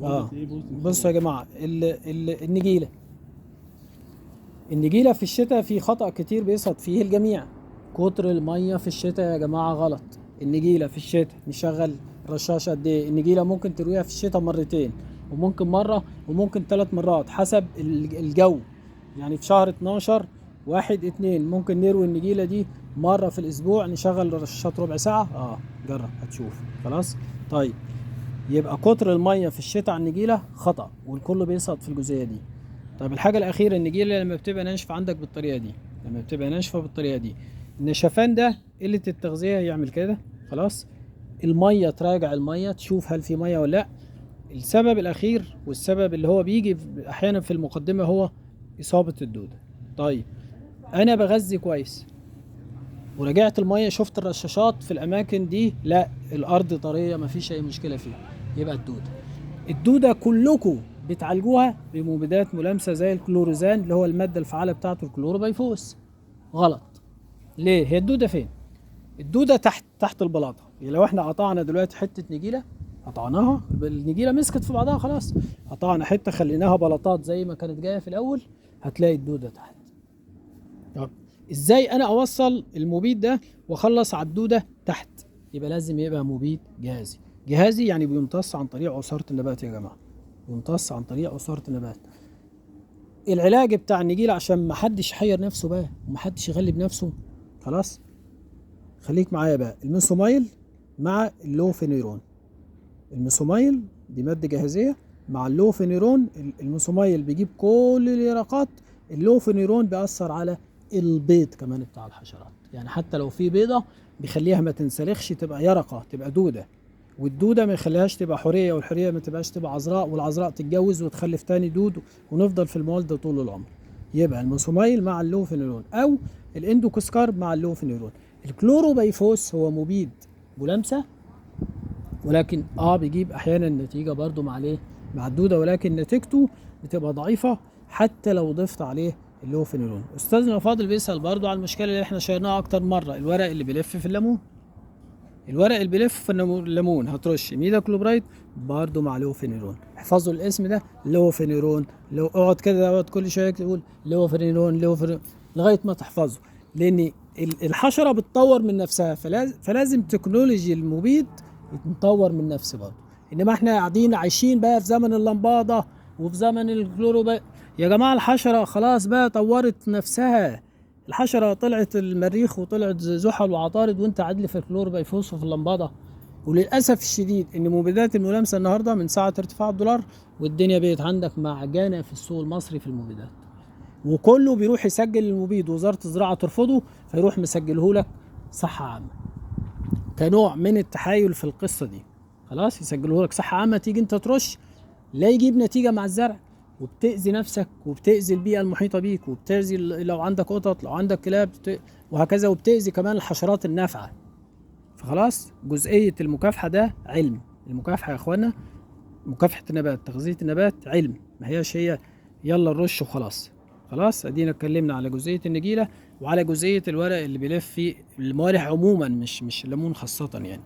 فوق برضه تلاقيه بصوا يا جماعه النجيله في الشتاء في خطأ كتير بيسقط فيه الجميع. كتر الميه في الشتاء يا جماعه غلط. النجيله في الشتاء نشغل رشاش قد ايه؟ النجيله ممكن ترويها في الشتاء مرتين، وممكن مره، وممكن 3 مرات حسب الجو. يعني في شهر 12 واحد اتنين ممكن نروي النجيله دي مره في الاسبوع، نشغل الرشاشات ربع ساعه. جرب هتشوف. خلاص. طيب، يبقى كتر الميه في الشتاء على النجيله خطأ، والكل بيسقط في الجزئيه دي. طيب الحاجه الاخيره، النجيله لما بتبقى ناشفه عندك بالطريقه دي، النشفان ده قله التغذيه يعمل كده. خلاص. الميه، تراجع الميه تشوف هل في ميه ولا لا. السبب الاخير والسبب اللي هو بيجي احيانا في المقدمه هو اصابه الدوده. طيب انا بغذي كويس ورجعت الميه، شفت الرشاشات في الاماكن دي لا، الارض طريه مفيش اي مشكله فيها، يبقى الدوده كلكم بتعالجوها بمبيدات ملامسه زي الكلوروزان اللي هو الماده الفعاله بتاعته الكلوروبيفوس. غلط. ليه؟ هي الدوده فين؟ الدوده تحت البلاطه. يعني لو احنا قطعنا دلوقتي حته نجيله، قطعناها، النجيله مسكت في بعضها خلاص، قطعنا حته خليناها بلاطات زي ما كانت جايه في الاول، هتلاقي الدوده تحت. طب ازاي انا اوصل المبيد ده واخلص على الدوده تحت؟ يبقى لازم يبقى مبيد جهازي. جهازي يعني بيمتص عن طريق عصاره النبات يا جماعه، بيمتص عن طريق عصاره النبات. العلاج بتاع النجيله عشان ما حدش يحير نفسه بقى وما حدش يغلب نفسه، خلاص خليك معايا بقى. الميسومايل مع اللوفينيرون. الميسومايل دي ماده جهازيه مع اللوفينيرون. الميسومايل بيجيب كل اليرقات، اللوفينيرون بيأثر على البيض كمان بتاع الحشرات. يعني حتى لو في بيضة بيخليها ما تنسلخش تبقى يرقة، تبقى دودة، والدودة ما يخليهاش تبقى حورية، والحورية ما تبقاش تبقى عذراء، والعذراء تتجوز وتخلف تاني دود، ونفضل في الموالدة طول العمر. يبقى الميسومايل مع اللوفينيرون او الاندوكسكارب مع اللوفينيرون. الكلوروبيفوس هو مبيد ملامسة، ولكن بيجيب احيانا نتيجة برضو مع الدودة، ولكن نتيجته بتبقى ضعيفة حتى لو ضفت عليه اللوفينيرون. استاذنا فاضل بيسأل برضو على المشكلة اللي احنا شيرناها اكتر مرة، الورق اللي بيلف في الليمون. الورق اللي بيلف في الليمون هترش ميدا كلوبرايد برضو مع لوفينيرون. احفظوا الاسم ده، لوفينيرون. لو اقعد كده كل شوية تقول لوفينيرون لغاية ما تحفظه، لان الحشرة بتطور من نفسها، فلازم تكنولوجي المبيد نطور من نفسه برضه. انما احنا قاعدين عايشين بقى في زمن اللمبادة وفي زمن يا جماعة الحشرة خلاص بقى طورت نفسها. الحشرة طلعت المريخ وطلعت زحل وعطارد، وانت عدل في الكلوروبيفوس وفي اللمبادة. وللأسف الشديد ان مبيدات الملامسة النهاردة من ساعة ارتفاع الدولار والدنيا بقت عندك معجنة في السوق المصري في المبيدات، وكله بيروح يسجل المبيد، وزارة الزراعة ترفضه فيروح مسجله لك صحة عامة كنوع من التحايل في القصة دي. خلاص يسجله لك صحة عامة، تيجي انت ترش لا يجيب نتيجة مع الزرع، وبتأذي نفسك وبتأذي البيئة المحيطة بيك، وبتأذي لو عندك قطط، لو عندك كلاب، وهكذا، وبتأذي كمان الحشرات النافعة. فخلاص جزئية المكافحة ده علم. المكافحة يا اخوانا، مكافحة النبات، تغذية النبات علم، ما هياش هي يلا نرش وخلاص. خلاص ادينا اتكلمنا على جزئية النجيلة وعلى جزئية الورق اللي بيلف في الموالح عموما، مش الليمون خاصة يعني.